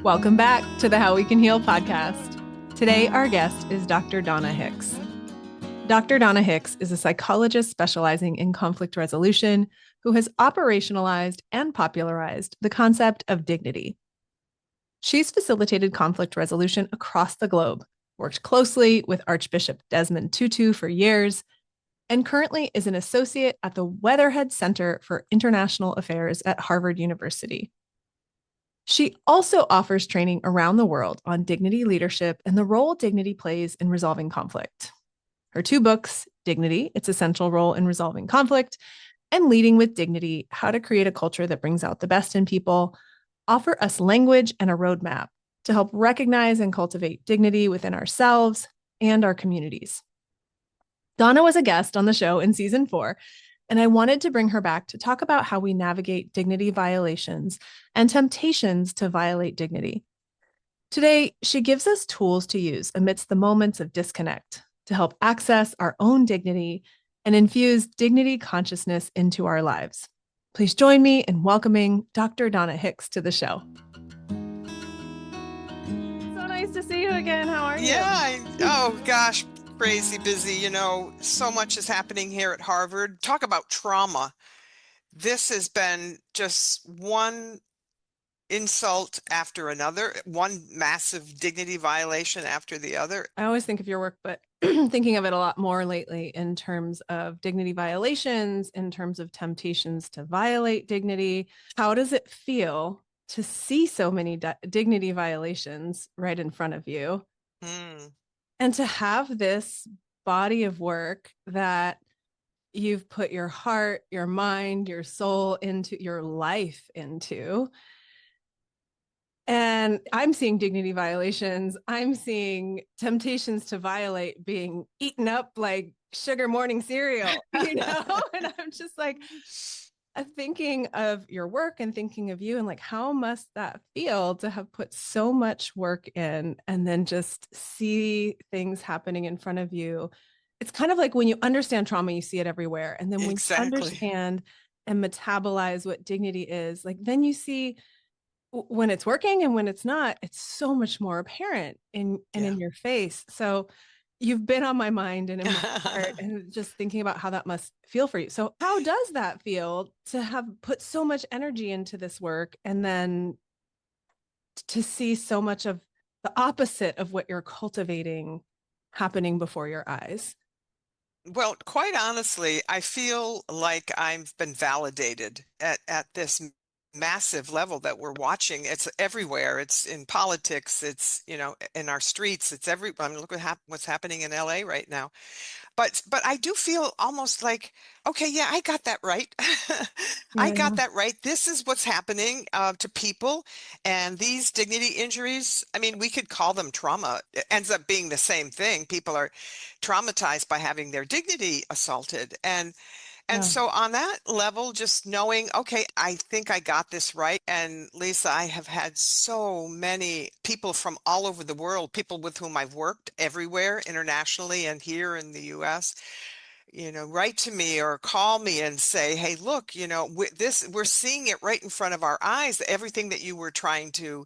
Welcome back to the How We Can Heal podcast. Today, our guest is Dr. Donna Hicks. Dr. Donna Hicks is a psychologist specializing in conflict resolution who has operationalized and popularized the concept of dignity. She's facilitated conflict resolution across the globe, worked closely with Archbishop Desmond Tutu for years, and currently is an associate at the Weatherhead Center for International Affairs at Harvard University. She also offers training around the world on dignity leadership and the role dignity plays in resolving conflict. Her two books, Dignity, Its Essential Role in Resolving Conflict, and Leading with Dignity, How to Create a Culture That Brings Out the Best in People, offer us language and a roadmap to help recognize and cultivate dignity within ourselves and our communities. Donna was a guest on the show in season 4, and I wanted to bring her back to talk about how we navigate dignity violations and temptations to violate dignity. Today, she gives us tools to use amidst the moments of disconnect to help access our own dignity and infuse dignity consciousness into our lives. Please join me in welcoming Dr. Donna Hicks to the show. So nice to see you again. How are you? Oh gosh, crazy busy. So much is happening here at Harvard. Talk about trauma. This has been just one insult after another, one massive dignity violation after the other. I always think of your work, but thinking of it a lot more lately in terms of dignity violations, in terms of temptations to violate dignity. How does it feel to see so many dignity violations right in front of you? And to have this body of work that you've put your heart, your mind, your soul into, your life into. And I'm seeing dignity violations. I'm seeing temptations to violate being eaten up like sugar morning cereal, And I'm just like thinking of your work and thinking of you and like, how must that feel to have put so much work in and then just see things happening in front of you? It's kind of like when you understand trauma, you see it everywhere. And then when you understand and metabolize what dignity is, like then you see when it's working and when it's not, it's so much more apparent in your face. So you've been on my mind and in my heart and just thinking about how that must feel for you. So how does that feel to have put so much energy into this work and then to see so much of the opposite of what you're cultivating happening before your eyes? Well, quite honestly, I feel like I've been validated at this massive level that we're watching. It's everywhere. It's in politics. It's, in our streets. It's I mean, look what's happening in LA right now. But I do feel almost like, okay, yeah, I got that right. I got that right. This is what's happening to people. And these dignity injuries, I mean, we could call them trauma. It ends up being the same thing. People are traumatized by having their dignity assaulted. And so on that level, just knowing, okay, I think I got this right. And Lisa, I have had so many people from all over the world, people with whom I've worked everywhere, internationally and here in the US, write to me or call me and say, hey, look, we're seeing it right in front of our eyes, everything that you were trying to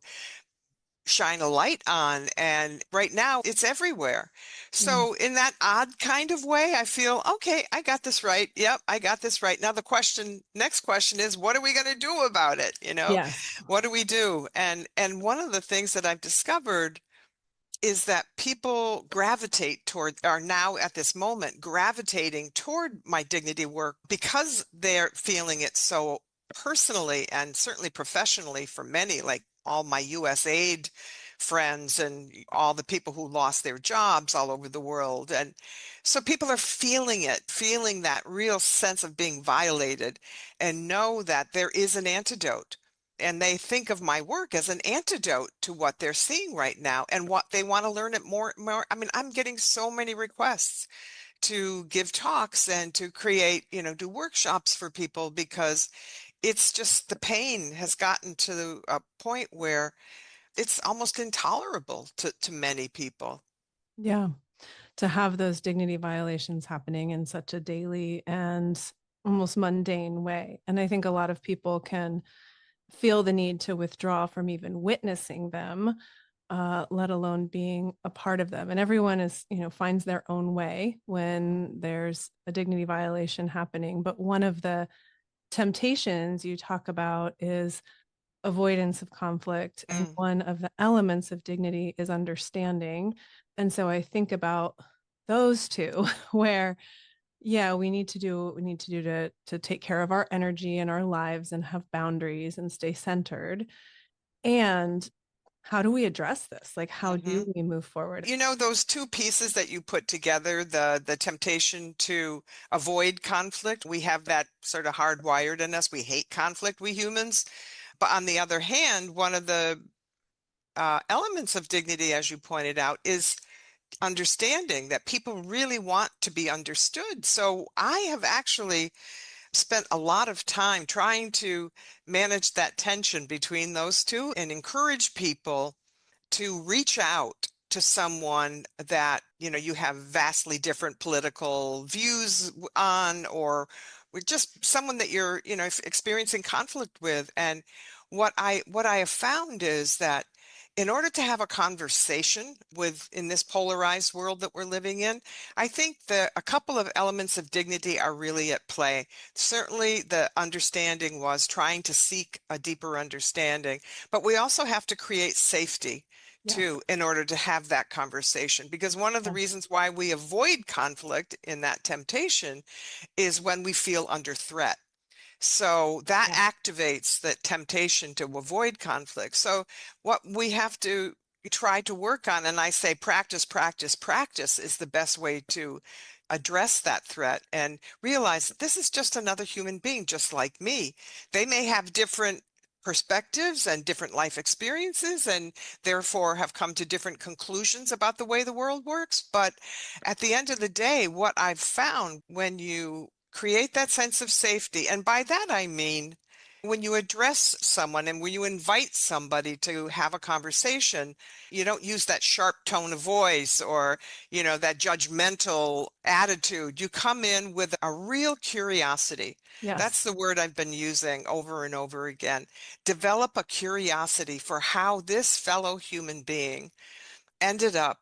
shine a light on, and right now it's everywhere. So in that odd kind of way, I feel, okay, I got this right. Yep, I got this right. Now next question is, what are we going to do about it? What do we do? And one of the things that I've discovered is that people are now at this moment gravitating toward my dignity work because they're feeling it so personally and certainly professionally for many, like all my USAID friends and all the people who lost their jobs all over the world. And so people are feeling it, feeling that real sense of being violated, and know that there is an antidote. And they think of my work as an antidote to what they're seeing right now and what they want to learn it more. I mean, I'm getting so many requests to give talks and to create, do workshops for people, because it's just the pain has gotten to a point where it's almost intolerable to many people. Yeah. To have those dignity violations happening in such a daily and almost mundane way. And I think a lot of people can feel the need to withdraw from even witnessing them, let alone being a part of them. And everyone is, finds their own way when there's a dignity violation happening. But one of the temptations you talk about is avoidance of conflict. And Mm. one of the elements of dignity is understanding. And so I think about those two where yeah, we need to do what we need to do to take care of our energy and our lives and have boundaries and stay centered. And how do we address this? Like, how Hmm. do we move forward? Those two pieces that you put together, the temptation to avoid conflict, we have that sort of hardwired in us. We hate conflict, we humans. But on the other hand, one of the elements of dignity, as you pointed out, is understanding that people really want to be understood. So I have actually spent a lot of time trying to manage that tension between those two and encourage people to reach out to someone that, you have vastly different political views on, or with just someone that you're, experiencing conflict with. And what I have found is that in order to have a conversation with in this polarized world that we're living in, I think that a couple of elements of dignity are really at play. Certainly the understanding was trying to seek a deeper understanding, but we also have to create safety Yes. too in order to have that conversation. Because one of the Yes. reasons why we avoid conflict in that temptation is when we feel under threat. So that Yeah. activates the temptation to avoid conflict. So what we have to try to work on, and I say practice, practice, practice is the best way to address that threat and realize that this is just another human being, just like me. They may have different perspectives and different life experiences and therefore have come to different conclusions about the way the world works. But at the end of the day, what I've found when you create that sense of safety. And by that, I mean, when you address someone and when you invite somebody to have a conversation, you don't use that sharp tone of voice or, that judgmental attitude. You come in with a real curiosity. Yes. That's the word I've been using over and over again. Develop a curiosity for how this fellow human being ended up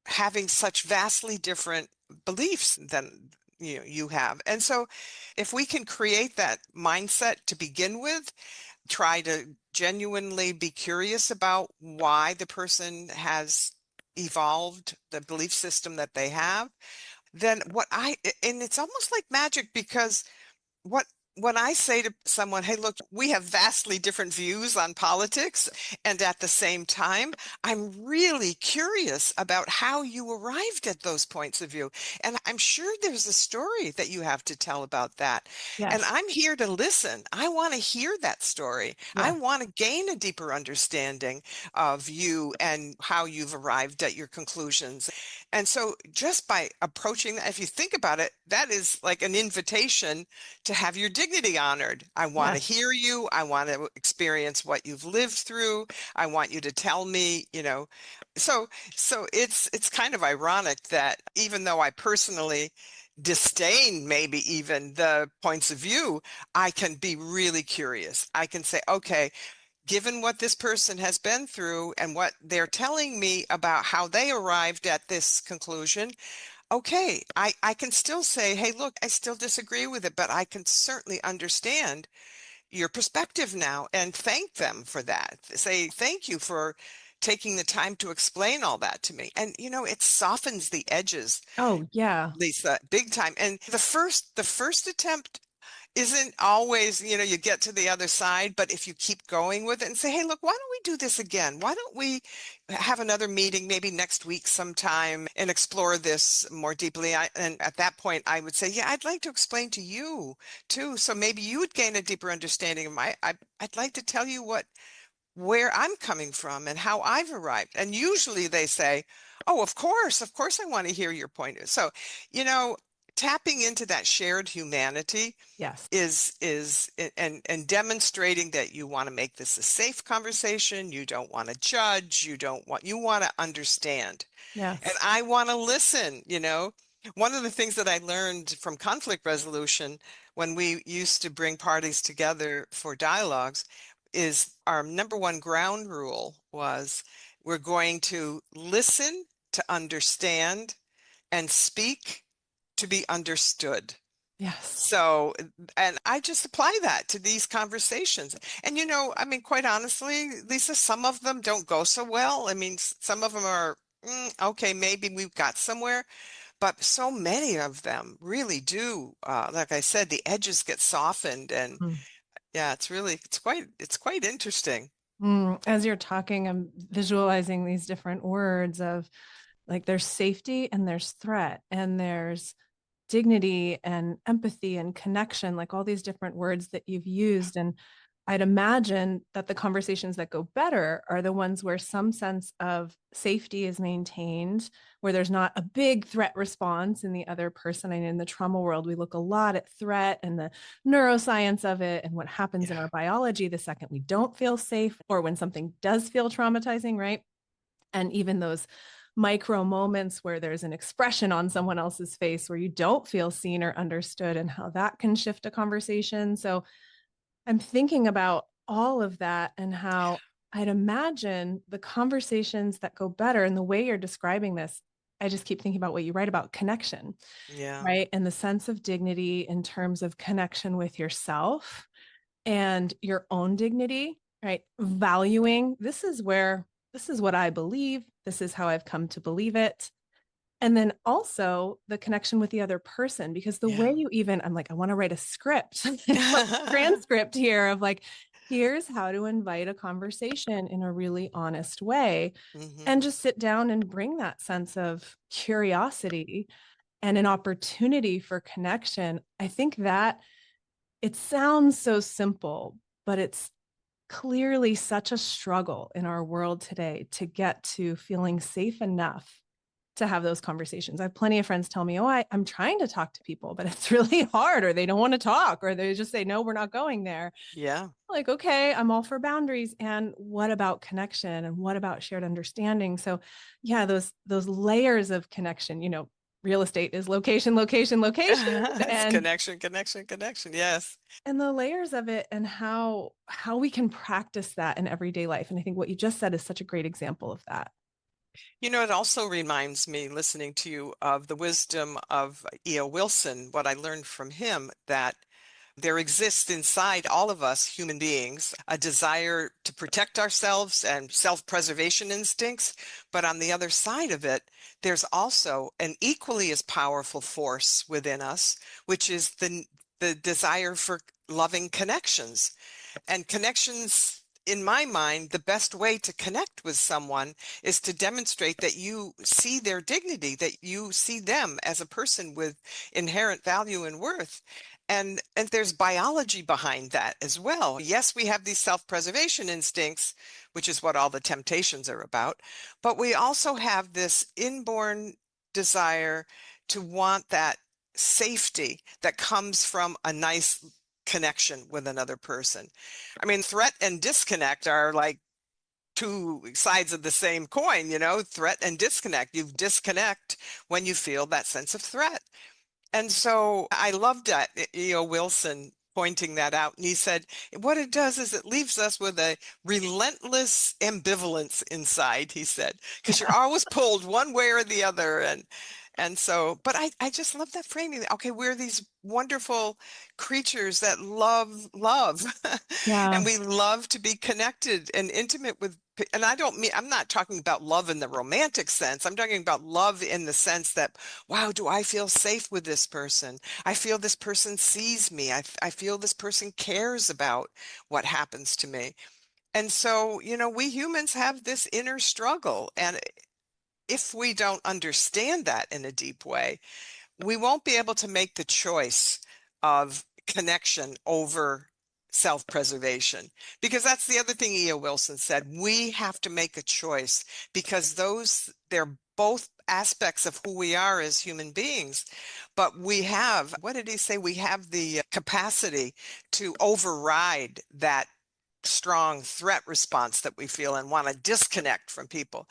having such vastly different beliefs than you have. And so if we can create that mindset to begin with, try to genuinely be curious about why the person has evolved the belief system that they have, then and it's almost like magic because what when I say to someone, hey, look, we have vastly different views on politics, and at the same time, I'm really curious about how you arrived at those points of view. And I'm sure there's a story that you have to tell about that. And Yes. I'm here to listen. I want to hear that story. I Yes. want to gain a deeper understanding of you and how you've arrived at your conclusions. And so just by approaching that, if you think about it, that is like an invitation to have your dignity honored. I want to Yes. hear you. I want to experience what you've lived through. I want you to tell me, so it's kind of ironic that even though I personally disdain maybe even the points of view, I can be really curious. I can say, okay, given what this person has been through and what they're telling me about how they arrived at this conclusion, okay, I can still say, hey, look, I still disagree with it, but I can certainly understand your perspective now and thank them for that. Say, thank you for taking the time to explain all that to me. And, it softens the edges, Oh, yeah. Lisa, big time. And the first attempt isn't always, you get to the other side, but if you keep going with it and say, hey, look, why don't we do this again? Why don't we have another meeting maybe next week sometime and explore this more deeply? And at that point, I would say, yeah, I'd like to explain to you too. So maybe you would gain a deeper understanding of I'd like to tell you where I'm coming from and how I've arrived. And usually they say, oh, of course, I want to hear your point. So, you know, tapping into that shared humanity Yes. is and demonstrating that you want to make this a safe conversation, you don't want to judge, you want to understand, and Yes. I want to listen. One of the things that I learned from conflict resolution when we used to bring parties together for dialogues is our number one ground rule was we're going to listen to understand and speak to be understood. Yes. So, and I just apply that to these conversations. And, I mean, quite honestly, Lisa, some of them don't go so well. I mean, some of them are, okay, maybe we've got somewhere, but so many of them really do. Like I said, the edges get softened, and yeah, it's quite interesting. As you're talking, I'm visualizing these different words of like there's safety and there's threat and there's dignity and empathy and connection, like all these different words that you've used. And I'd imagine that the conversations that go better are the ones where some sense of safety is maintained, where there's not a big threat response in the other person. And in the trauma world, we look a lot at threat and the neuroscience of it and what happens in Yeah. our biology the second we don't feel safe or when something does feel traumatizing, right? And even those micro moments where there's an expression on someone else's face where you don't feel seen or understood and how that can shift a conversation. So I'm thinking about all of that and how I'd imagine the conversations that go better and the way you're describing this. I just keep thinking about what you write about connection, Yeah. right? And the sense of dignity in terms of connection with yourself and your own dignity, right? Valuing this is what I believe. This is how I've come to believe it. And then also the connection with the other person, because the way Yeah. you even, I'm like, I want to write a script, transcript here of like, here's how to invite a conversation in a really honest way and hmm just sit down and bring that sense of curiosity and an opportunity for connection. I think that it sounds so simple, but it's clearly such a struggle in our world today to get to feeling safe enough to have those conversations. I have plenty of friends tell me, oh, I'm trying to talk to people, but it's really hard, or they don't want to talk, or they just say, no, we're not going there. Yeah. Like, okay, I'm all for boundaries. And what about connection? And what about shared understanding? So yeah, those layers of connection, real estate is location, location, location. It's And connection, connection, connection. Yes. the layers of it and how we can practice that in everyday life. And I think what you just said is such a great example of that. It also reminds me, listening to you, of the wisdom of E.O. Wilson, what I learned from him, that there exists inside all of us human beings a desire to protect ourselves and self-preservation instincts. But on the other side of it, there's also an equally as powerful force within us, which is the desire for loving connections. And connections, in my mind, the best way to connect with someone is to demonstrate that you see their dignity, that you see them as a person with inherent value and worth. And there's biology behind that as well. Yes, we have these self-preservation instincts, which is what all the temptations are about, but we also have this inborn desire to want that safety that comes from a nice connection with another person. I mean, threat and disconnect are like two sides of the same coin, threat and disconnect. You disconnect when you feel that sense of threat. And so I loved that E.O. Wilson pointing that out. And he said, what it does is it leaves us with a relentless ambivalence inside, he said, because you're always pulled one way or the other. And so, but I just love that framing. Okay, we're these wonderful creatures that love, Yeah. and we love to be connected and intimate with. And I'm not talking about love in the romantic sense. I'm talking about love in the sense that, wow, do I feel safe with this person? I feel this person sees me. I feel this person cares about what happens to me. And so, we humans have this inner struggle. And if we don't understand that in a deep way, we won't be able to make the choice of connection over self-preservation. Because that's the other thing E.O. Wilson said. We have to make a choice because they're both aspects of who we are as human beings. But we have, what did he say? We have the capacity to override that strong threat response that we feel and want to disconnect from people.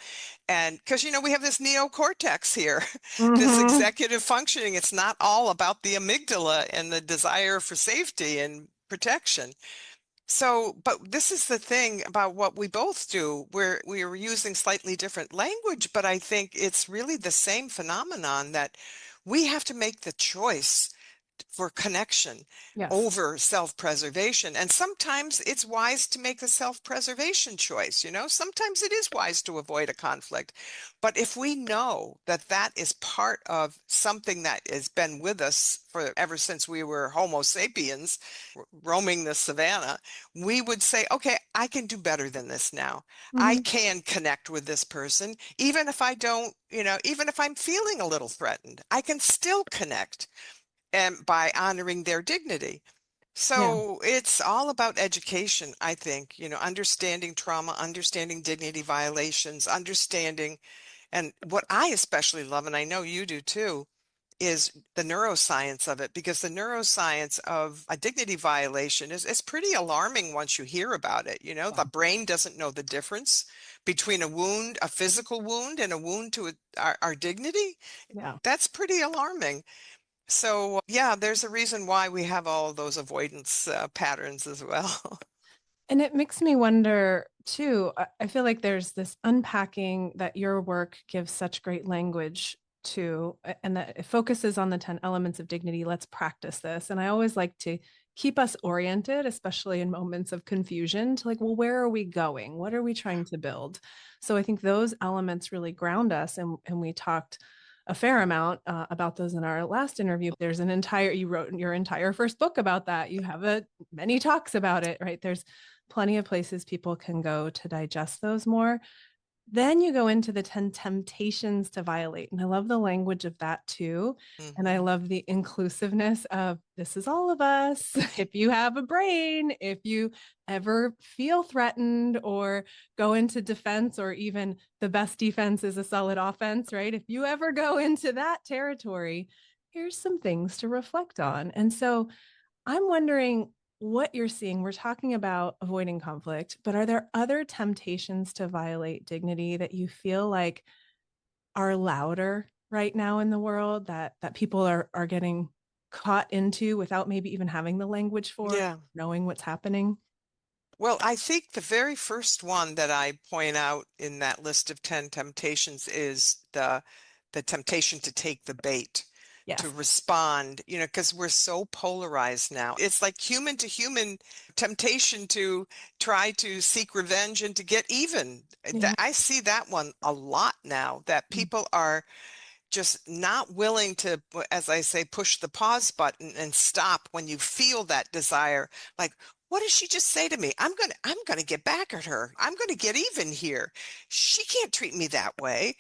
And because, we have this neocortex here, this Mm-hmm. executive functioning. It's not all about the amygdala and the desire for safety and protection. So, but this is the thing about what we both do, where we are using slightly different language, but I think it's really the same phenomenon that we have to make the choice for connection Yes. over self-preservation. And sometimes it's wise to make the self-preservation choice. Sometimes it is wise to avoid a conflict. But if we know that that is part of something that has been with us for ever since we were Homo sapiens roaming the savannah, we would say, okay, I can do better than this now. I Mm-hmm. can connect with this person, even if I don't, even if I'm feeling a little threatened, I can still connect and by honoring their dignity. Yeah. So it's all about education, I think, understanding trauma, understanding dignity violations, understanding, and what I especially love, and I know you do too, is the neuroscience of it, because the neuroscience of a dignity violation is pretty alarming once you hear about it. The brain doesn't know the difference between a wound, a physical wound, and a wound to our dignity. Yeah. That's pretty alarming. So, yeah, there's a reason why we have all of those avoidance patterns as well. And it makes me wonder too. I feel like there's this unpacking that your work gives such great language to, and that it focuses on the 10 elements of dignity. Let's practice this. And I always like to keep us oriented, especially in moments of confusion, to like, well, where are we going? What are we trying to build? So I think those elements really ground us. And we talked a fair amount about those in our last interview. There's an entire, you wrote your entire first book about that. You have many talks about it, right? There's plenty of places people can go to digest those more. Then you go into the 10 temptations to violate. And I love the language of that too. And I Hmm. love the inclusiveness of this is all of us. If you have a brain, if you ever feel threatened or go into defense, or even the best defense is a solid offense, right? If you ever go into that territory, here's some things to reflect on. And so I'm wondering what you're seeing. We're talking about avoiding conflict, but are there other temptations to violate dignity that you feel like are louder right now in the world, that people are getting caught into without maybe even having the language for, Yeah. knowing what's happening? Well, I think the very first one that I point out in that list of 10 temptations is the temptation to take the bait, to Yes. respond, because we're so polarized now. It's like human to human temptation to try to seek revenge and to get even. Yeah. I see that one a lot now, that people are just not willing to, as I say, push the pause button and stop when you feel that desire. Like, what did she just say to me? I'm gonna get back at her. I'm gonna get even here. She can't treat me that way.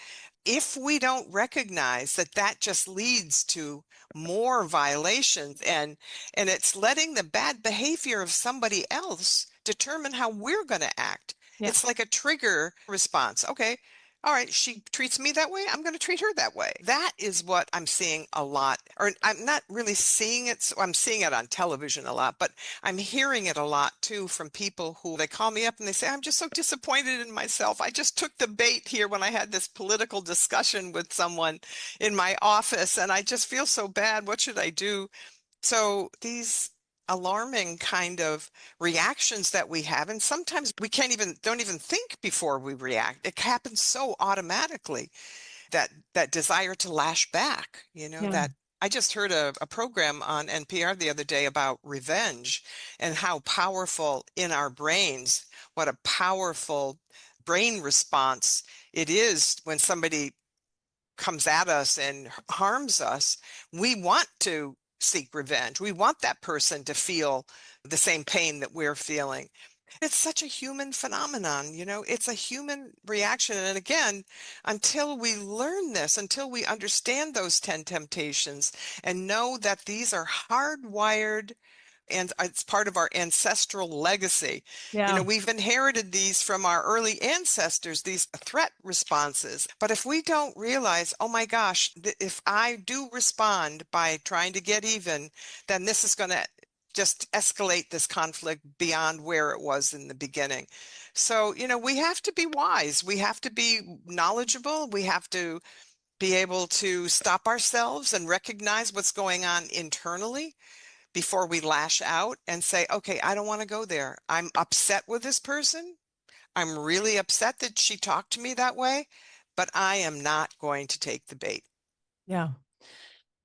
If we don't recognize that that just leads to more violations, and it's letting the bad behavior of somebody else determine how we're going to act. Yeah. It's like a trigger response. Okay, all right, she treats me that way, I'm going to treat her that way. That is what I'm seeing a lot, or I'm not really seeing it. So I'm seeing it on television a lot, but I'm hearing it a lot too from people who they call me up and they say, I'm just so disappointed in myself. I just took the bait here when I had this political discussion with someone in my office, and I just feel so bad. What should I do? So these alarming kind of reactions that we have, and sometimes we don't even think before we react. It happens so automatically, that desire to lash back, Yeah. that I just heard a program on NPR the other day about revenge and how powerful in our brains, what a powerful brain response it is when somebody comes at us and harms us. We want to seek revenge. We want that person to feel the same pain that we're feeling. It's such a human phenomenon, it's a human reaction. And again, until we learn this, until we understand those 10 temptations and know that these are hardwired and it's part of our ancestral legacy. Yeah. We've inherited these from our early ancestors, these threat responses. But if we don't realize, oh my gosh, if I do respond by trying to get even, then this is going to just escalate this conflict beyond where it was in the beginning. So, we have to be wise. We have to be knowledgeable. We have to be able to stop ourselves and recognize what's going on internally before we lash out and say, okay, I don't want to go there. I'm upset with this person. I'm really upset that she talked to me that way, but I am not going to take the bait. Yeah.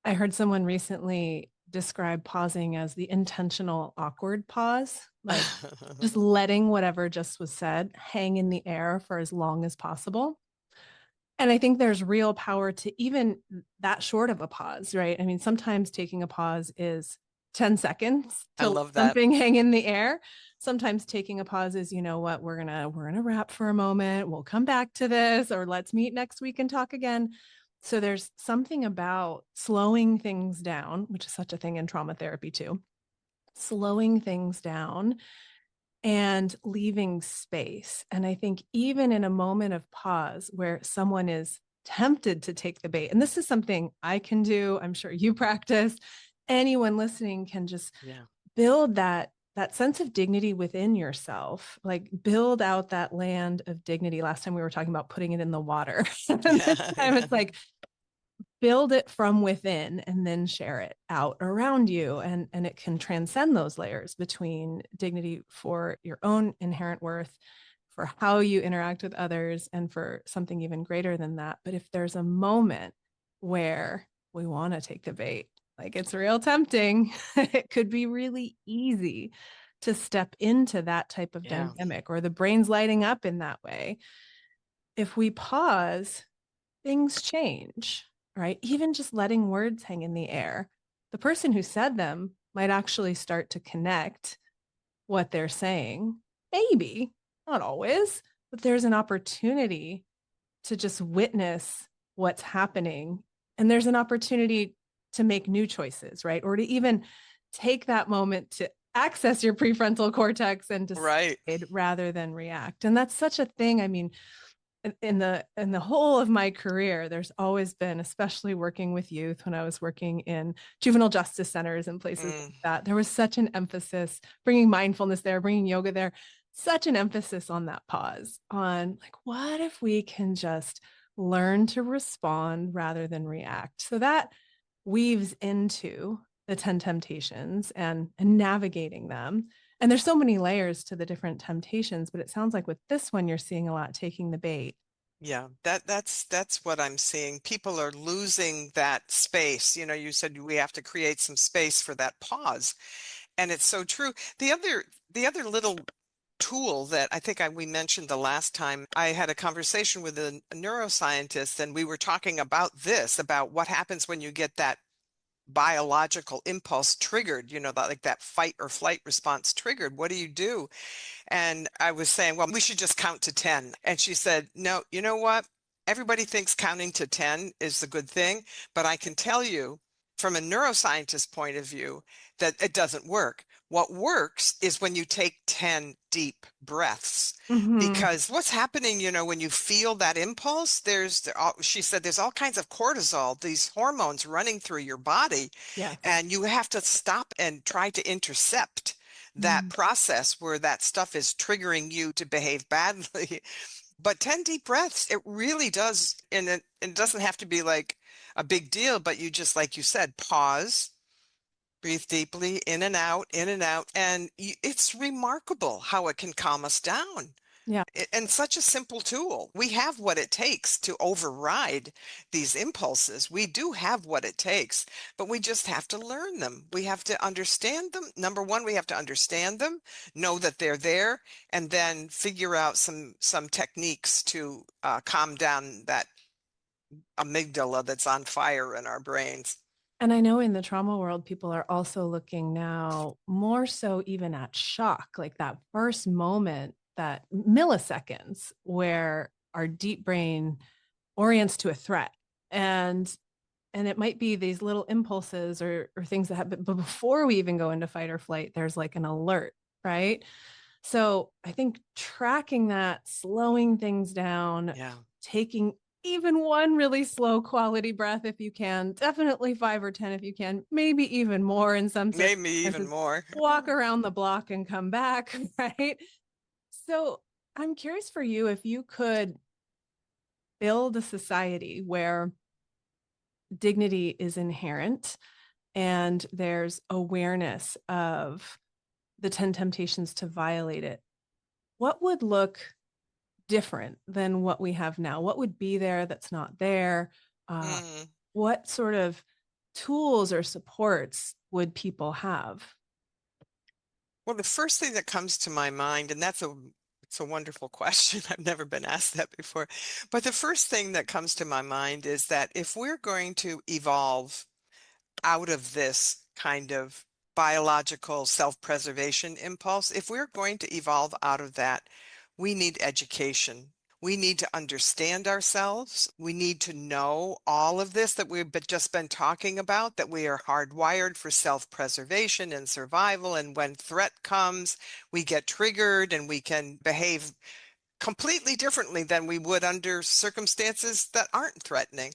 I heard someone recently describe pausing as the intentional awkward pause, like just letting whatever just was said hang in the air for as long as possible. And I think there's real power to even that short of a pause, right? I mean, sometimes taking a pause is 10 seconds I to let love that. something hang in the air. Sometimes taking a pause is, you know what, we're gonna wrap for a moment. We'll come back to this, or let's meet next week and talk again. So there's something about slowing things down, which is such a thing in trauma therapy too. Slowing things down and leaving space. And I think even in a moment of pause where someone is tempted to take the bait, and this is something I can do, I'm sure you practice, anyone listening can just Yeah. build that sense of dignity within yourself, like build out that land of dignity. Last time we were talking about putting it in the water. And this time Yeah. it's like build it from within and then share it out around you, and it can transcend those layers between dignity for your own inherent worth, for how you interact with others, and for something even greater than that. But if there's a moment where we want to take the bait, like it's real tempting, it could be really easy to step into that type of Yeah. dynamic, or the brain's lighting up in that way. If we pause, things change, right? Even just letting words hang in the air, the person who said them might actually start to connect what they're saying. Maybe, not always, but there's an opportunity to just witness what's happening. And there's an opportunity to make new choices, right? Or to even take that moment to access your prefrontal cortex and Right. decide rather than react. And that's such a thing. I mean, in the whole of my career, there's always been, especially working with youth, when I was working in juvenile justice centers and places Mm. like that, there was such an emphasis, bringing mindfulness there, bringing yoga there, such an emphasis on that pause, on like, what if we can just learn to respond rather than react? So that weaves into the 10 temptations and navigating them. And there's so many layers to the different temptations, but it sounds like with this one, you're seeing a lot taking the bait. Yeah, that's what I'm seeing. People are losing that space. You said we have to create some space for that pause. And it's so true. The other little tool that I think we mentioned the last time I had a conversation with a neuroscientist, and we were talking about this, about what happens when you get that biological impulse triggered, like that fight or flight response triggered. What do you do? And I was saying, well, we should just count to 10. And she said, no, you know what? Everybody thinks counting to 10 is the good thing, but I can tell you from a neuroscientist point of view that it doesn't work. What works is when you take 10 deep breaths. Mm-hmm. Because what's happening, when you feel that impulse, she said, there's all kinds of cortisol, these hormones running through your body, Yes. and you have to stop and try to intercept that Mm. process where that stuff is triggering you to behave badly. But 10 deep breaths, it really does. And it doesn't have to be like a big deal, but you just, like you said, pause, breathe deeply, in and out, in and out. And it's remarkable how it can calm us down. Yeah. And such a simple tool. We have what it takes to override these impulses. We do have what it takes, but we just have to learn them. We have to understand them. Number one, we have to understand them, know that they're there, and then figure out some techniques to calm down that amygdala that's on fire in our brains. And I know in the trauma world, people are also looking now more so even at shock, like that first moment, that milliseconds where our deep brain orients to a threat. And it might be these little impulses or things that happen, but before we even go into fight or flight, there's like an alert, right? So I think tracking that, slowing things down, Yeah. taking even one really slow quality breath if you can, definitely 5 or 10 if you can, maybe even more in some Maybe even circumstances. more. Walk around the block and come back, right? So I'm curious for you if you could build a society where dignity is inherent and there's awareness of the 10 temptations to violate it. What would look different than what we have now? What would be there that's not there? Uh, Mm. what sort of tools or supports would people have? Well, the first thing that comes to my mind, and it's a wonderful question. I've never been asked that before. But the first thing that comes to my mind is that if we're going to evolve out of this kind of biological self-preservation impulse, if we're going to evolve out of that, we need education. We need to understand ourselves. We need to know all of this that we've just been talking about, that we are hardwired for self-preservation and survival. And when threat comes, we get triggered and we can behave completely differently than we would under circumstances that aren't threatening.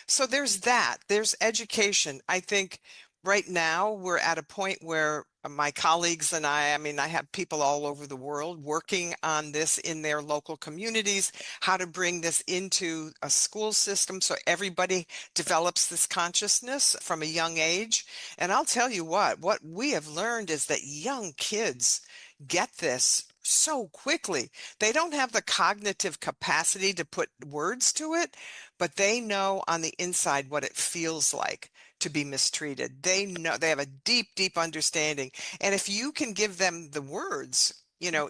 So there's that. There's education. I think right now we're at a point where my colleagues and I mean, I have people all over the world working on this in their local communities, how to bring this into a school system so everybody develops this consciousness from a young age. And I'll tell you what we have learned is that young kids get this so quickly. They don't have the cognitive capacity to put words to it, but they know on the inside what it feels like to be mistreated. They know, they have a deep, deep understanding. And if you can give them the words,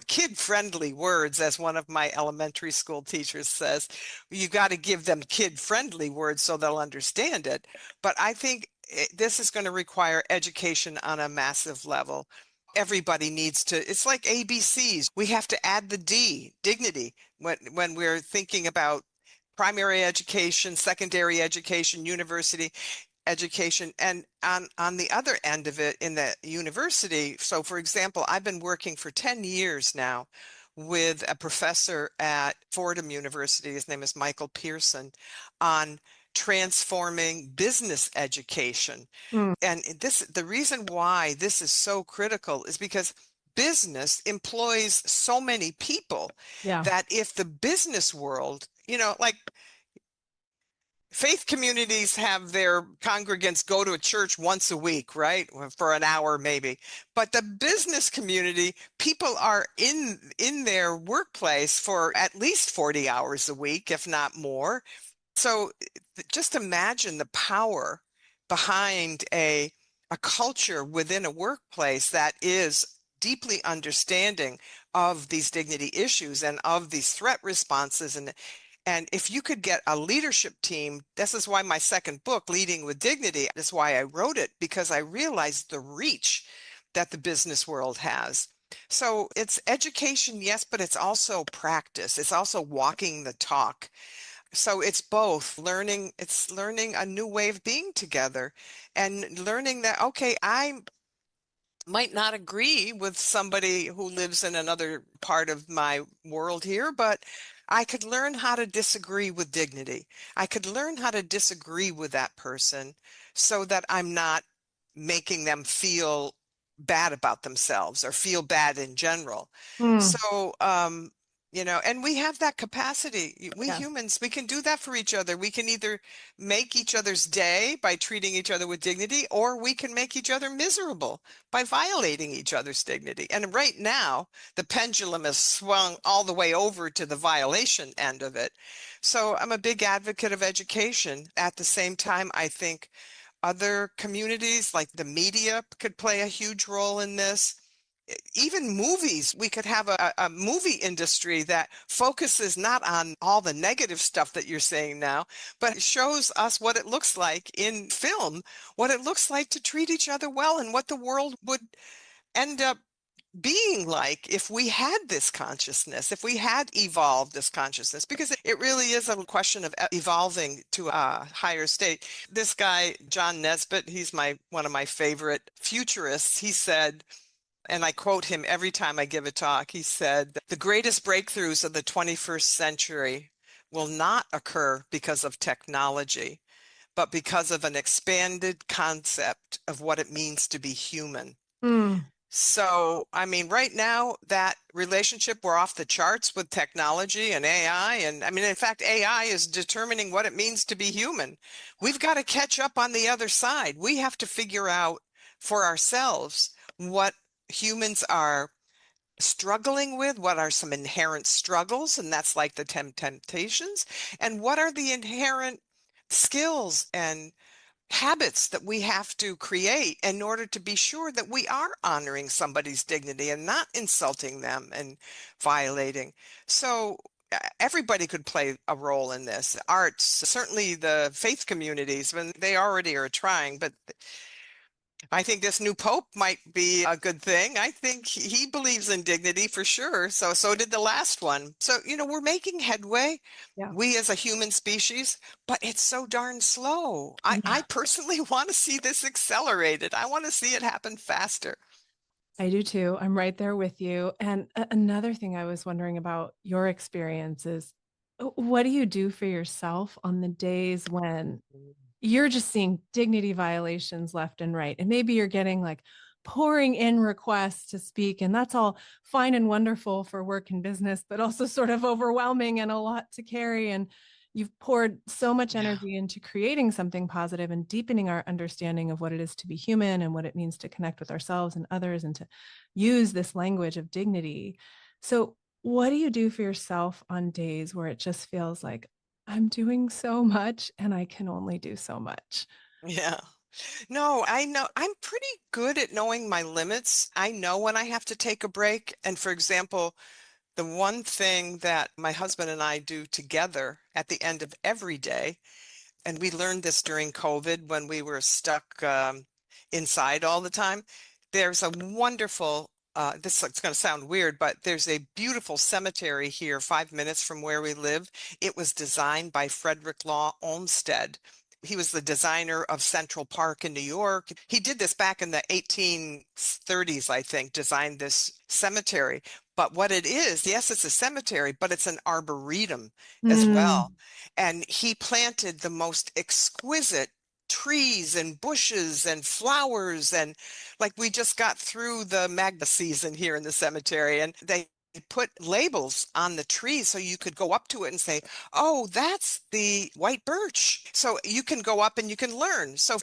kid-friendly words, as one of my elementary school teachers says, you got to give them kid-friendly words so they'll understand it. But I think this is going to require education on a massive level. Everybody needs to, it's like ABCs. We have to add the D, dignity, when we're thinking about primary education, secondary education, university education. And on the other end of it, in the university, so for example, I've been working for 10 years now with a professor at Fordham University, his name is Michael Pearson, on transforming business education. Mm, And the reason why this is so critical is because business employs so many people yeah. that if the business world, like faith communities have their congregants go to a church once a week, right? For an hour maybe. But the business community, people are in their workplace for at least 40 hours a week, if not more. So just imagine the power behind a culture within a workplace that is deeply understanding of these dignity issues and of these threat responses. And if you could get a leadership team, this is why my second book, Leading with Dignity, is why I wrote it, because I realized the reach that the business world has. So it's education, yes, but it's also practice. It's also walking the talk. So it's both learning, it's learning a new way of being together and learning that, okay, I might not agree with somebody who lives in another part of my world here, but I could learn how to disagree with dignity. I could learn how to disagree with that person so that I'm not making them feel bad about themselves or feel bad in general. Mm, So, and we have that capacity. We yeah. humans, we can do that for each other. We can either make each other's day by treating each other with dignity, or we can make each other miserable by violating each other's dignity. And right now, the pendulum has swung all the way over to the violation end of it. So I'm a big advocate of education. At the same time, I think other communities like the media could play a huge role in this. Even movies, we could have a movie industry that focuses not on all the negative stuff that you're saying now, but shows us what it looks like in film, what it looks like to treat each other well, and what the world would end up being like if we had this consciousness, if we had evolved this consciousness, because it really is a question of evolving to a higher state. This guy, John Nesbitt, he's one of my favorite futurists. He said, and I quote him every time I give a talk, he said, the greatest breakthroughs of the 21st century will not occur because of technology, but because of an expanded concept of what it means to be human. Mm, So, I mean, right now, that relationship, we're off the charts with technology and AI. And I mean, in fact, AI is determining what it means to be human. We've got to catch up on the other side. We have to figure out for ourselves what humans are struggling with, what are some inherent struggles, and that's like the temptations, and what are the inherent skills and habits that we have to create in order to be sure that we are honoring somebody's dignity and not insulting them and violating. So everybody could play a role in this. Arts, certainly the faith communities, when they already are trying, but I think this new pope might be a good thing. I think he believes in dignity for sure. So did the last one. So, we're making headway, yeah. we as a human species, but it's so darn slow. I Yeah. personally want to see this accelerated. I want to see it happen faster. I do too. I'm right there with you. And another thing I was wondering about your experience is what do you do for yourself on the days when you're just seeing dignity violations left and right? And maybe you're getting like pouring in requests to speak, and that's all fine and wonderful for work and business, but also sort of overwhelming and a lot to carry. And you've poured so much Yeah. energy into creating something positive and deepening our understanding of what it is to be human and what it means to connect with ourselves and others and to use this language of dignity. So, what do you do for yourself on days where it just feels like I'm doing so much and I can only do so much? Yeah. No, I know I'm pretty good at knowing my limits. I know when I have to take a break. And for example, the one thing that my husband and I do together at the end of every day, and we learned this during COVID when we were stuck inside all the time. There's a wonderful, this is going to sound weird, but there's a beautiful cemetery here 5 minutes from where we live. It was designed by Frederick Law Olmsted. He was the designer of Central Park in New York. He did this back in the 1830s, I think, designed this cemetery. But what it is, yes, it's a cemetery, but it's an arboretum as well. Mm, And he planted the most exquisite trees and bushes and flowers. And like we just got through the magda season here in the cemetery, and they put labels on the trees so you could go up to it and say, oh, that's the white birch. So you can go up and you can learn. So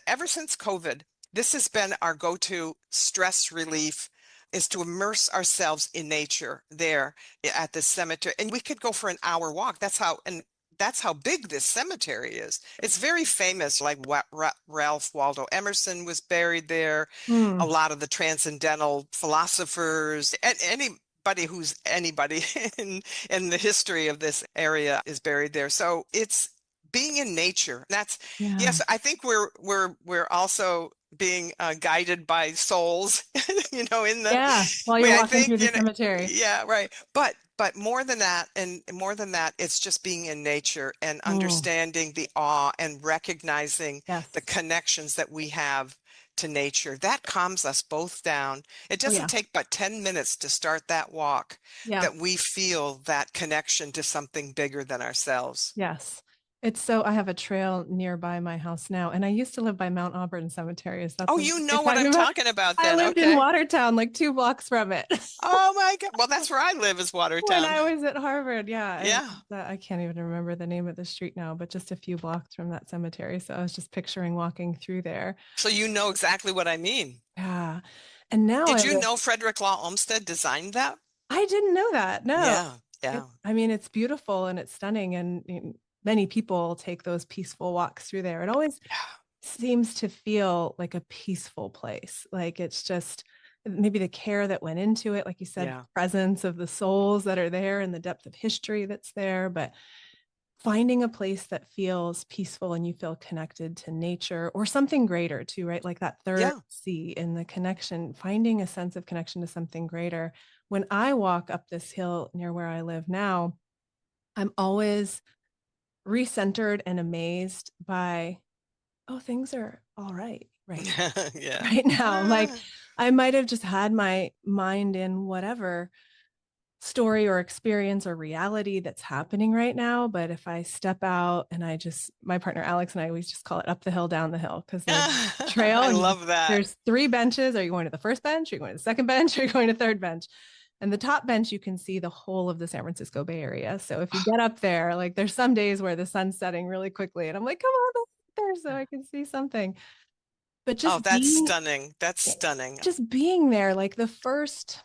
ever since COVID, this has been our go-to stress relief, is to immerse ourselves in nature there at the cemetery. And we could go for an hour walk. That's how big this cemetery is. It's very famous, like Ralph Waldo Emerson was buried there. A mm, lot of the transcendental philosophers, and anybody who's anybody in the history of this area is buried there. So it's being in nature. That's, yeah. yes, I think we're also being guided by souls, in the, Yeah. While you're I walking think, through the cemetery. yeah, right. But more than that, and more than that, it's just being in nature and Mm, understanding the awe and recognizing the yes. connections that we have to nature. That calms us both down. It Oh, doesn't yeah. take but 10 minutes to start that walk Yeah. that we feel that connection to something bigger than ourselves. Yes. It's so I have a trail nearby my house now, and I used to live by Mount Auburn Cemetery. Is that Oh, the one you you're know what talking I'm about? talking about I then. lived in Okay. Watertown, like 2 blocks from it. Oh my God. Well, that's where I live, is When Watertown. I was at Harvard, yeah, and Yeah. I can't even remember the name of the street now, but just a few blocks from that cemetery. So I was just picturing walking through there. So you know exactly what I mean. Yeah. And now Did I you live, know Frederick Law Olmsted designed that? I didn't know that. No. Yeah. Yeah. I mean, it's beautiful and it's stunning, and many people take those peaceful walks through there. It always seems to feel like a peaceful place. Like it's just maybe the care that went into it, like you said, Yeah. presence of the souls that are there and the depth of history that's there, but finding a place that feels peaceful and you feel connected to nature or something greater too, right? Like that third Yeah. C in the connection, finding a sense of connection to something greater. When I walk up this hill near where I live now, I'm always recentered and amazed by, oh, things are all right Yeah. right now. Like Ah, I might have just had my mind in whatever, story or experience or reality that's happening right now. But if I step out and my partner Alex and I always just call it up the hill, down the hill, because there's a trail I and love that. there's three benches. Are you going to the first bench? Are you going to the second bench? Are you going to the third bench? And the top bench, you can see the whole of the San Francisco Bay Area. So if you get up there, like there's some days where the sun's setting really quickly, and I'm like, come on up there so I can see something. But Oh, just that's being, stunning. That's stunning. just being there, like the first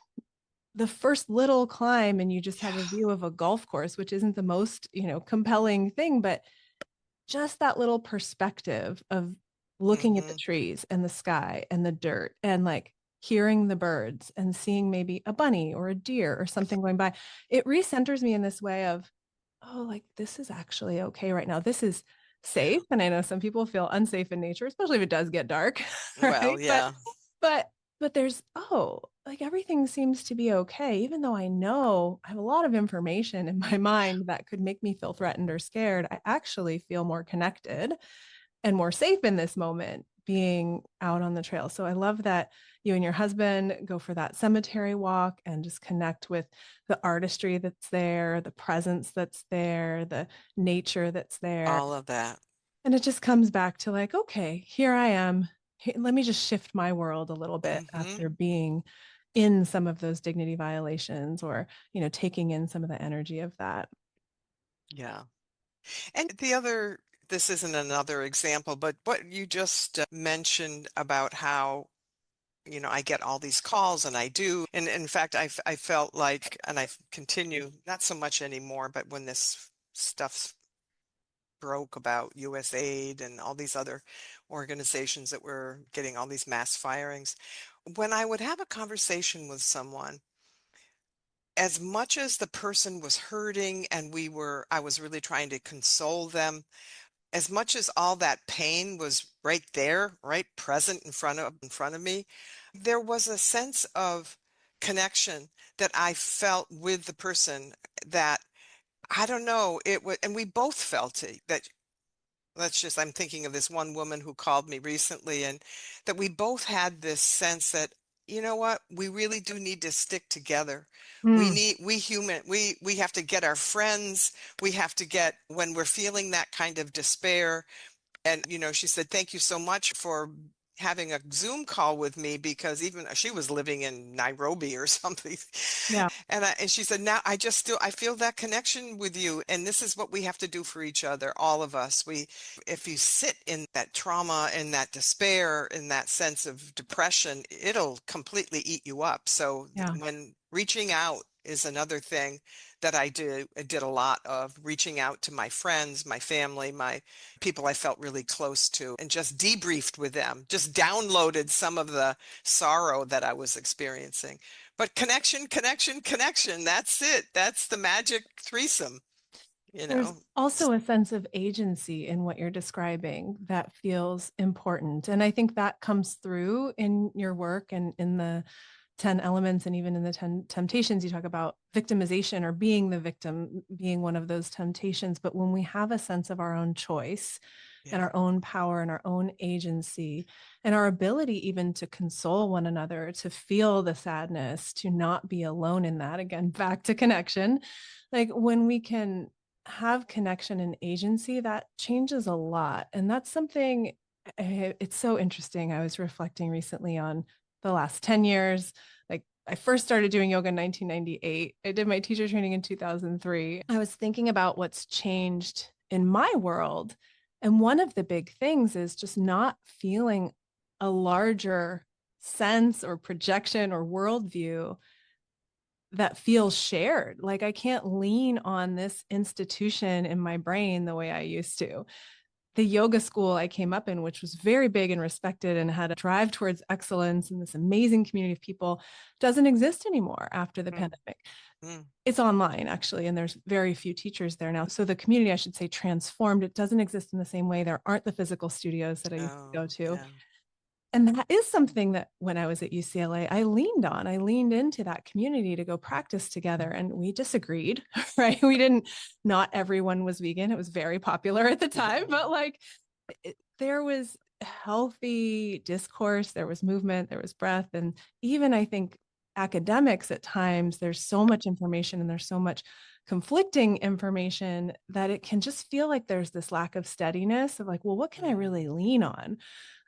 little climb, and you just have a view of a golf course, which isn't the most, compelling thing, but just that little perspective of looking at the Hmm. trees and the sky and the dirt and like hearing the birds and seeing maybe a bunny or a deer or something going by, it recenters me in this way of, oh, like this is actually okay right now. This is Yeah. safe. And I know some people feel unsafe in nature, especially if it does get dark, Well, right? But yeah. but but there's, like everything seems to be okay, even though I know I have a lot of information in my mind that could make me feel threatened or scared. I actually feel more connected and more safe in this moment being out on the trail. So I love that you and your husband go for that cemetery walk and just connect with the artistry that's there, the presence that's there, the nature that's there. All of that. And it just comes back to like, okay, here I am. Let me just shift my world a little bit Hmm. after being in some of those dignity violations, or, taking in some of the energy of that. Yeah. And this isn't another example, but what you just mentioned about how, I get all these calls and I do. And in fact, I felt like, and I continue, not so much anymore, but when this stuff broke about US Aid and all these other organizations that were getting all these mass firings, when I would have a conversation with someone, as much as the person was hurting and I was really trying to console them, as much as all that pain was right there, right present in front of me, there was a sense of connection that I felt with the person that I don't know, it was, and we both felt it, that I'm thinking of this one woman who called me recently, and that we both had this sense that, you know what, we really do need to stick together. Mm, We have to get our friends, we have to get, when we're feeling that kind of despair. And, she said, thank you so much for having a Zoom call with me, because even she was living in Nairobi or something. yeah, And she said, now I feel that connection with you. And this is what we have to do for each other, all of us. If you sit in that trauma and that despair and that sense of depression, it'll completely eat you up. So yeah. when reaching out is another thing that I did a lot of, reaching out to my friends, my family, my people I felt really close to, and just debriefed with them, just downloaded some of the sorrow that I was experiencing. But connection, connection, connection, that's it. That's the magic threesome, you There's know. also a sense of agency in what you're describing that feels important. And I think that comes through in your work and in the 10 elements, and even in the 10 temptations. You talk about victimization or being the victim being one of those temptations. But when we have a sense of our own choice and Yeah. our own power and our own agency and our ability even to console one another, to feel the sadness, to not be alone in that, again, back to connection, like when we can have connection and agency, that changes a lot. And that's something, it's so interesting. I was reflecting recently on the last 10 years. Like I first started doing yoga in 1998. I did my teacher training in 2003. I was thinking about what's changed in my world. And one of the big things is just not feeling a larger sense or projection or worldview that feels shared. Like I can't lean on this institution in my brain the way I used to. The yoga school I came up in, which was very big and respected and had a drive towards excellence and this amazing community of people, doesn't exist anymore after the Mm, pandemic. mm. It's online actually, and there's very few teachers there now. So the community, I should say, transformed. It doesn't exist in the same way. There aren't the physical studios that I used to go Oh, to. yeah. And that is something that when I was at UCLA, I leaned on. I leaned into that community to go practice together. And we disagreed, right? Not everyone was vegan. It was very popular at the time, but like there was healthy discourse, there was movement, there was breath. And even I think academics at times, there's so much information and there's so much conflicting information that it can just feel like there's this lack of steadiness of like, well, what can I really lean on?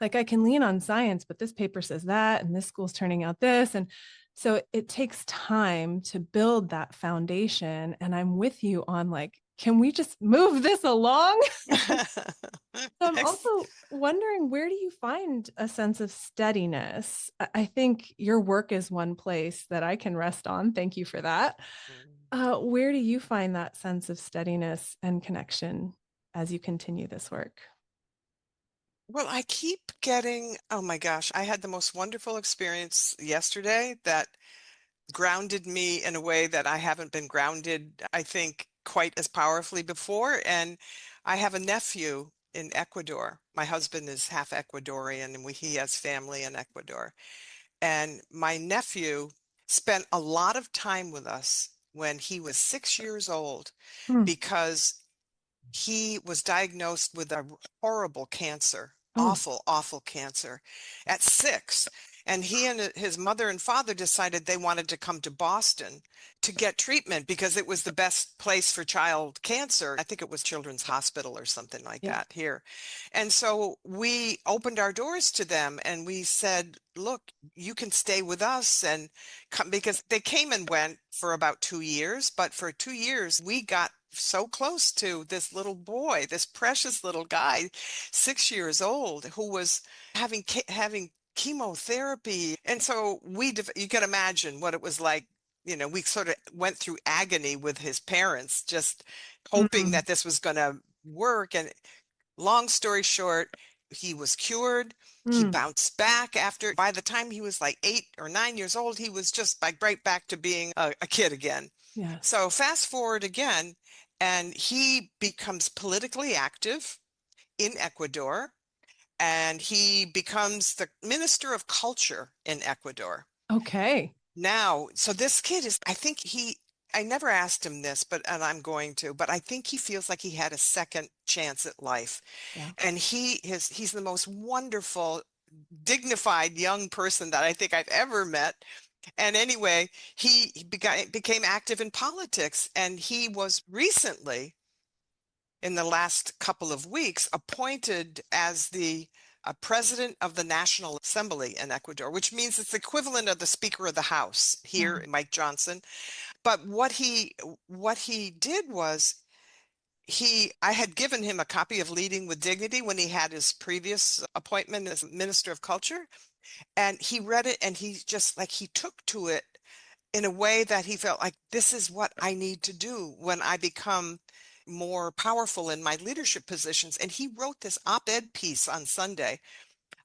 Like I can lean on science, but this paper says that, and this school's turning out this. And so it takes time to build that foundation. And I'm with you on like, can we just move this along? So I'm also wondering, where do you find a sense of steadiness? I think your work is one place that I can rest on. Thank you for that. Where do you find that sense of steadiness and connection as you continue this work? Well, I keep getting, oh my gosh, I had the most wonderful experience yesterday that grounded me in a way that I haven't been grounded, I think, quite as powerfully before. And I have a nephew in Ecuador. My husband is half Ecuadorian and he has family in Ecuador. And my nephew spent a lot of time with us when he was 6 years old Hmm. because he was diagnosed with a horrible cancer, Oh, awful, awful cancer at 6. And he and his mother and father decided they wanted to come to Boston to get treatment because it was the best place for child cancer. I think it was Children's Hospital or something like yeah. that here. And so we opened our doors to them and we said, look, you can stay with us and come, because they came and went for about 2 years. But for 2 years, we got so close to this little boy, this precious little guy, 6 years old, who was having chemotherapy. And so you can imagine what it was like. We sort of went through agony with his parents, just hoping Mm, that this was going to work. And long story short, he was cured. He mm, bounced back by the time he was like 8 or 9 years old, he was just like right back to being a kid again. yes. So fast forward again, and he becomes politically active in Ecuador, and he becomes the Minister of Culture in Ecuador. Okay. Now, so this kid is, I never asked him this, and I'm going to, but I think he feels like he had a second chance at life. Yeah. And he's the most wonderful, dignified young person that I think I've ever met. And anyway, became active in politics, and he was recently, in the last couple of weeks, appointed as the president of the National Assembly in Ecuador, which means it's the equivalent of the Speaker of the House here, Wow. Mike Johnson. But what he did was I had given him a copy of Leading with Dignity when he had his previous appointment as Minister of Culture, and he read it and he took to it in a way that he felt like this is what I need to do when I become more powerful in my leadership positions. And he wrote this op-ed piece on Sunday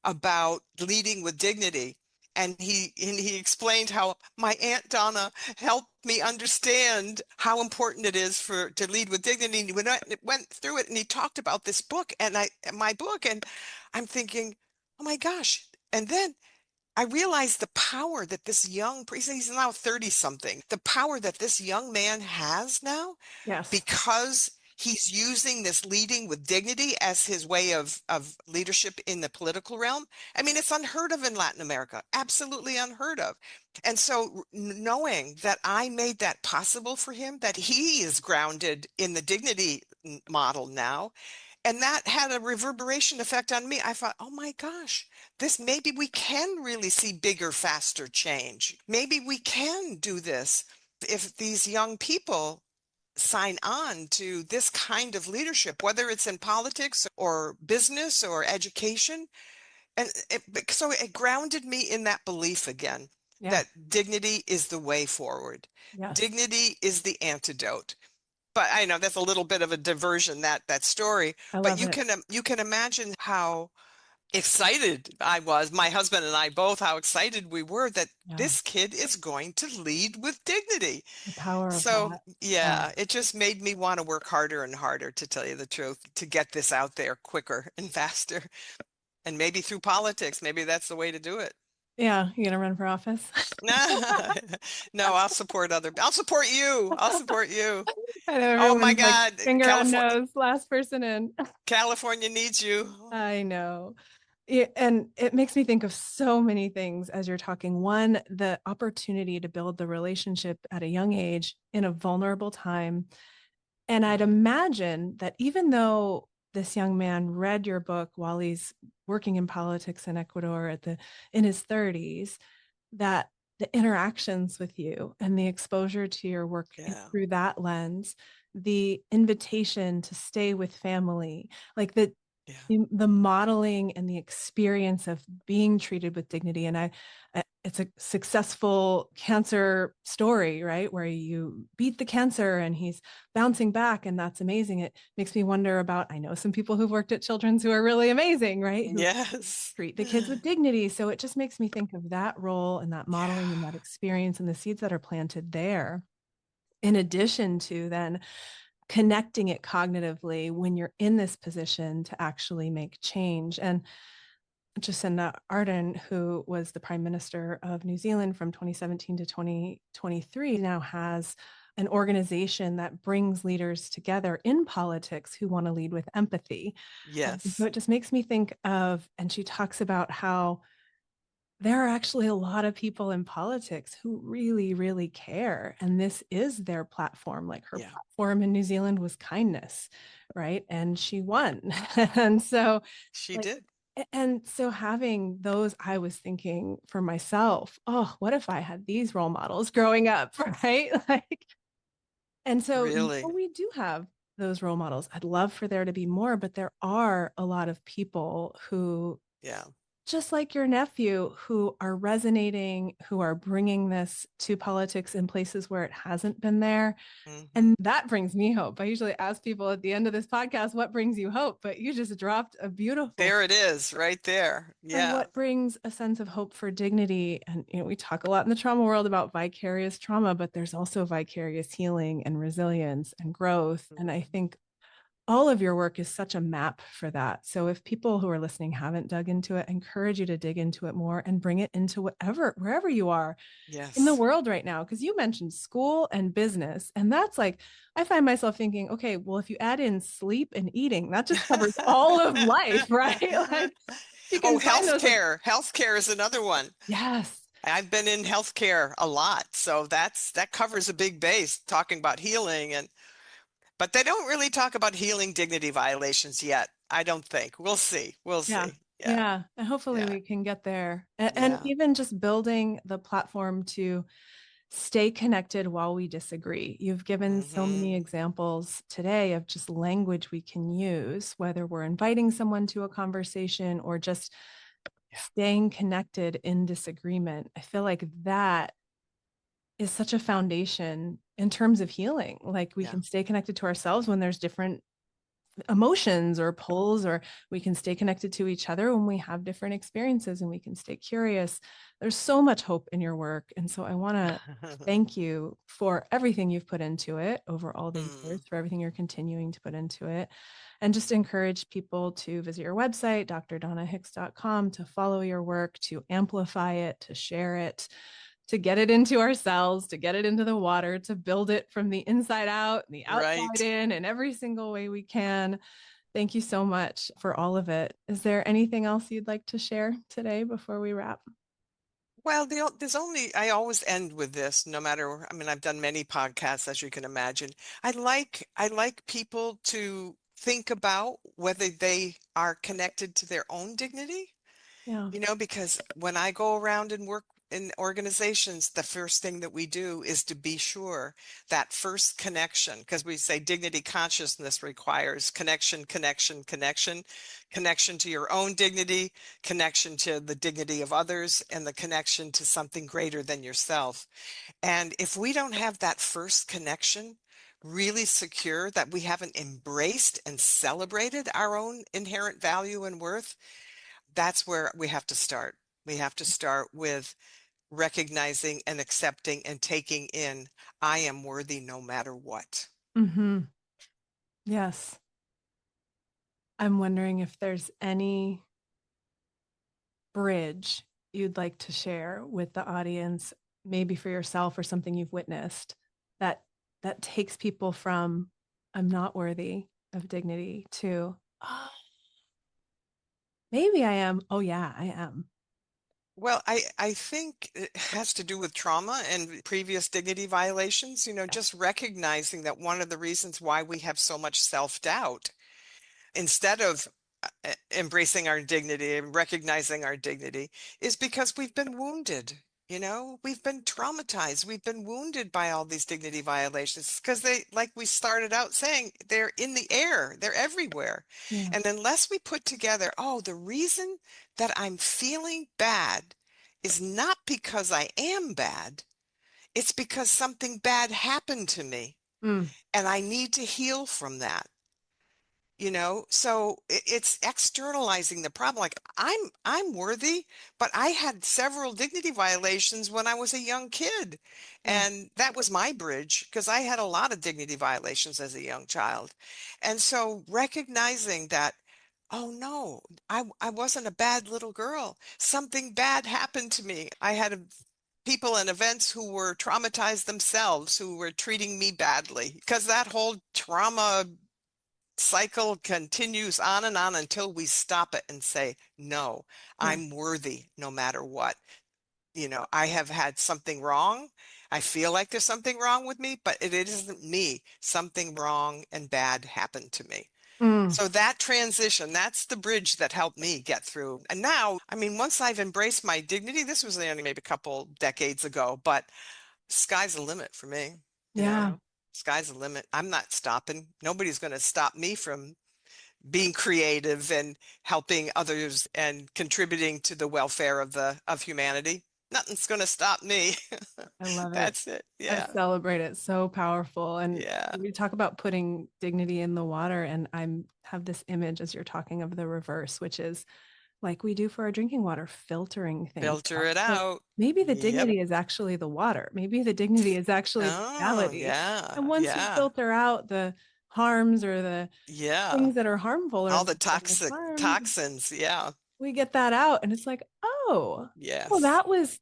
about leading with dignity. And he explained how my Aunt Donna helped me understand how important it is to lead with dignity. And he went through it and he talked about this book and my book, and I'm thinking, oh my gosh. And then I realized the power that this he's now 30 something, the power that this young man has now Yes. because he's using this leading with dignity as his way of leadership in the political realm. I mean, it's unheard of in Latin America, absolutely unheard of. And so knowing that I made that possible for him, that he is grounded in the dignity model now, and that had a reverberation effect on me. I thought, oh my gosh, maybe we can really see bigger, faster change. Maybe we can do this if these young people sign on to this kind of leadership, whether it's in politics or business or education. And so it grounded me in that belief again, Yeah. that dignity is the way forward. Yes. Dignity is the antidote. But I know that's a little bit of a diversion, that story. I But love you it. can imagine how excited I was, my husband and I both, how excited we were that Yeah. this kid is going to lead with dignity. The power of So, that. Yeah. yeah, it just made me want to work harder and harder, to tell you the truth, to get this out there quicker and faster. And maybe through politics, maybe that's the way to do it. Yeah. You gonna run for office? No, I'll support you. I'll support you. I know Oh my everyone's like God, finger on nose, last person in. California needs you. I know. And it makes me think of so many things as you're talking. One, the opportunity to build the relationship at a young age in a vulnerable time. And I'd imagine that even though this young man read your book while he's working in politics in Ecuador in his 30s, that the interactions with you and the exposure to your work Yeah. through that lens, the invitation to stay with family, like Yeah. the modeling and the experience of being treated with dignity. And it's a successful cancer story, right? Where you beat the cancer and he's bouncing back, and that's amazing. It makes me wonder about, I know some people who've worked at Children's who are really amazing, right? Who Yes. treat the kids with dignity. So it just makes me think of that role and that modeling and that Yeah. experience and the seeds that are planted there. In addition to then connecting it cognitively when you're in this position to actually make change. And Jacinda Ardern, who was the Prime Minister of New Zealand from 2017 to 2023, now has an organization that brings leaders together in politics who want to lead with empathy. So Yes. it just makes me think of, and she talks about how there are actually a lot of people in politics who really, really care. And this is their platform. Like her Yeah. platform in New Zealand was kindness, right? And she won. And so, She like, did. and so having those, I was thinking for myself, oh, what if I had these role models growing up, right? Like, and so Really. we do have those role models. I'd love for there to be more, but there are a lot of people who, Yeah. just like your nephew, who are resonating, who are bringing this to politics in places where it hasn't been there. Hmm. And that brings me hope. I usually ask people at the end of this podcast, what brings you hope? But you just dropped a beautiful, There it is, right there. like, Yeah. what brings a sense of hope for dignity. And, we talk a lot in the trauma world about vicarious trauma, but there's also vicarious healing and resilience and growth. And I Mhm. think all of your work is such a map for that. So if people who are listening haven't dug into it, I encourage you to dig into it more and bring it into wherever you are in the Yes. world right now. Because you mentioned school and business. And that's like, I find myself thinking, okay, well, if you add in sleep and eating, that just covers all of life, right? Like you Oh, can find those like, healthcare. Healthcare is another one. yes. I've been in healthcare a lot, so that covers a big base talking about healing but they don't really talk about healing dignity violations yet. I don't think. We'll see. We'll Yeah. see. Yeah. Yeah. And hopefully Yeah. we can get there. And Yeah. even just building the platform to stay connected while we disagree. You've given so many Hmm. examples today of just language we can use, whether we're inviting someone to a conversation or just Yeah. staying connected in disagreement. I feel like that is such a foundation in terms of healing. Like we Yeah. can stay connected to ourselves when there's different emotions or pulls, or we can stay connected to each other when we have different experiences, and we can stay curious. There's so much hope in your work. And so I want to thank you for everything you've put into it over all the years, Mm. for everything you're continuing to put into it. And just encourage people to visit your website, drdonnahicks.com, to follow your work, to amplify it, to share it, to get it into our cells, to get it into the water, to build it from the inside out and the outside Right. in in every single way we can. Thank you so much for all of it. Is there anything else you'd like to share today before we wrap? Well, there's only, I always end with this, no matter, I mean, I've done many podcasts, as you can imagine. I like people to think about whether they are connected to their own dignity. Yeah. Because when I go around and work in organizations, the first thing that we do is to be sure that first connection, because we say dignity consciousness requires connection, connection, connection, connection to your own dignity, connection to the dignity of others, and the connection to something greater than yourself. And if we don't have that first connection, really secure, that we haven't embraced and celebrated our own inherent value and worth, that's where we have to start. We have to start with recognizing and accepting and taking in, I am worthy no matter what. Mm-hmm. Yes. I'm wondering if there's any bridge you'd like to share with the audience, maybe for yourself or something you've witnessed that takes people from I'm not worthy of dignity to, oh, Maybe I am. Oh, yeah, I am. Well, I think it has to do with trauma and previous dignity violations, just recognizing that one of the reasons why we have so much self-doubt instead of embracing our dignity and recognizing our dignity is because we've been wounded. We've been traumatized. We've been wounded by all these dignity violations because like we started out saying, they're in the air, they're everywhere. Yeah. And unless we put together, oh, the reason that I'm feeling bad is not because I am bad, it's because something bad happened to me Mm, and I need to heal from that. So it's externalizing the problem. Like I'm worthy, but I had several dignity violations when I was a young kid, yeah. and that was my bridge because I had a lot of dignity violations as a young child. And so recognizing that, oh no, I wasn't a bad little girl, something bad happened to me. I had people and events who were traumatized themselves, who were treating me badly, because that whole trauma cycle continues on until we stop it and say, no, Yeah. I'm worthy no matter what. I have had something wrong. I feel like there's something wrong with me, but it isn't me. Something wrong and bad happened to me. Mm, So that transition, that's the bridge that helped me get through. And now, I mean, once I've embraced my dignity, this was only maybe a couple decades ago, but sky's the limit for me, you yeah. know. Sky's the limit. I'm not stopping. Nobody's going to stop me from being creative and helping others and contributing to the welfare of humanity. Nothing's going to stop me. I love it. That's it. I Yeah. celebrate it. So powerful. And Yeah. we talk about putting dignity in the water. And have this image as you're talking of the reverse, which is like we do for our drinking water, filtering things Filter out. it So out. maybe the Yep. dignity is actually the water. Maybe the dignity is actually the Oh, reality. yeah. And once we Yeah. filter out the harms or the Yeah. things that are harmful or All the the systemic toxic harms, toxins. Yeah. we get that out and it's like, oh, Yes. that was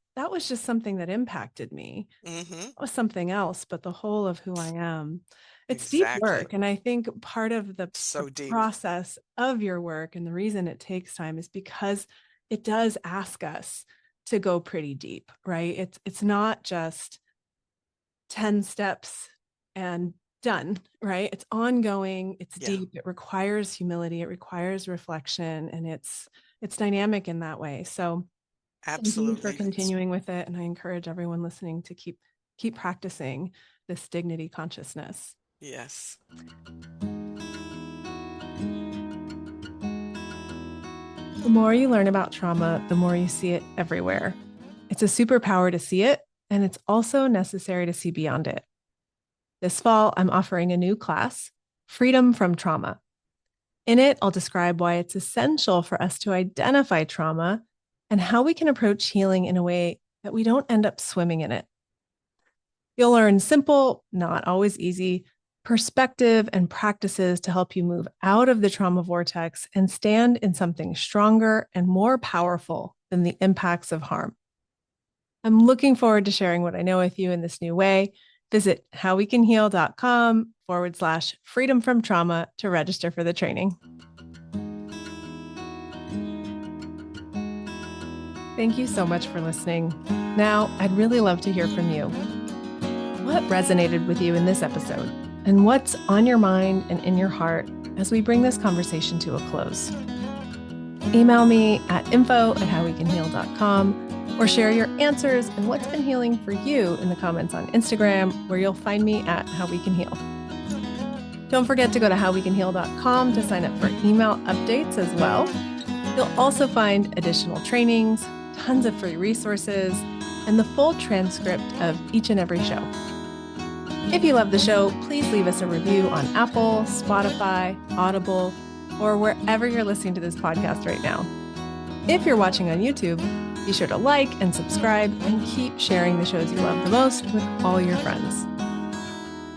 just something that impacted me. Mm-hmm. That was something else, but the whole of who I am. It's deep Exactly. work. And I think part of the So deep. process of your work and the reason it takes time is because it does ask us to go pretty deep, right? It's not just 10 steps and done, right? It's ongoing, it's Yeah. deep, it requires humility, it requires reflection, and it's dynamic in that way. So thank you for Absolutely. continuing with it. And I encourage everyone listening to keep practicing this dignity consciousness. Yes. The more you learn about trauma, the more you see it everywhere. It's a superpower to see it, and it's also necessary to see beyond it. This fall, I'm offering a new class, Freedom from Trauma. In it, I'll describe why it's essential for us to identify trauma and how we can approach healing in a way that we don't end up swimming in it. You'll learn simple, not always easy, perspective and practices to help you move out of the trauma vortex and stand in something stronger and more powerful than the impacts of harm. I'm looking forward to sharing what I know with you in this new way. Visit howwecanheal.com/freedom from trauma to register for the training. Thank you so much for listening. Now, I'd really love to hear from you. What resonated with you in this episode? And what's on your mind and in your heart as we bring this conversation to a close? Email me at info@howwecanheal.com or share your answers and what's been healing for you in the comments on Instagram, where you'll find me at howwecanheal. Don't forget to go to howwecanheal.com to sign up for email updates as well. You'll also find additional trainings, tons of free resources, and the full transcript of each and every show. If you love the show, please leave us a review on Apple, Spotify, Audible, or wherever you're listening to this podcast right now. If you're watching on YouTube, be sure to like and subscribe and keep sharing the shows you love the most with all your friends.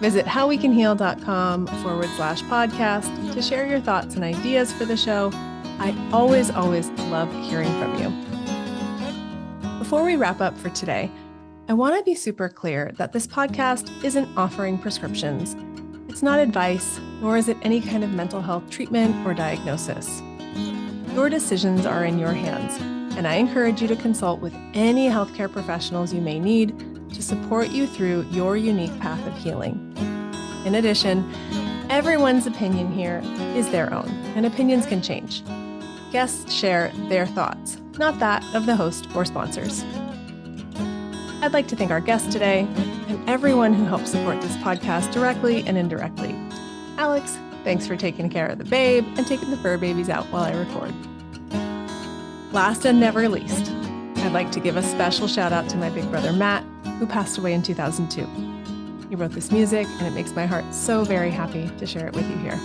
Visit howwecanheal.com/podcast to share your thoughts and ideas for the show. I always love hearing from you. Before we wrap up for today, I want to be super clear that this podcast isn't offering prescriptions. It's not advice, nor is it any kind of mental health treatment or diagnosis. Your decisions are in your hands, and I encourage you to consult with any healthcare professionals you may need to support you through your unique path of healing. In addition, everyone's opinion here is their own, and opinions can change. Guests share their thoughts, not that of the host or sponsors. I'd like to thank our guest today and everyone who helps support this podcast directly and indirectly. Alex, thanks for taking care of the babe and taking the fur babies out while I record. Last and never least, I'd like to give a special shout out to my big brother Matt, who passed away in 2002. He wrote this music, and it makes my heart so very happy to share it with you here.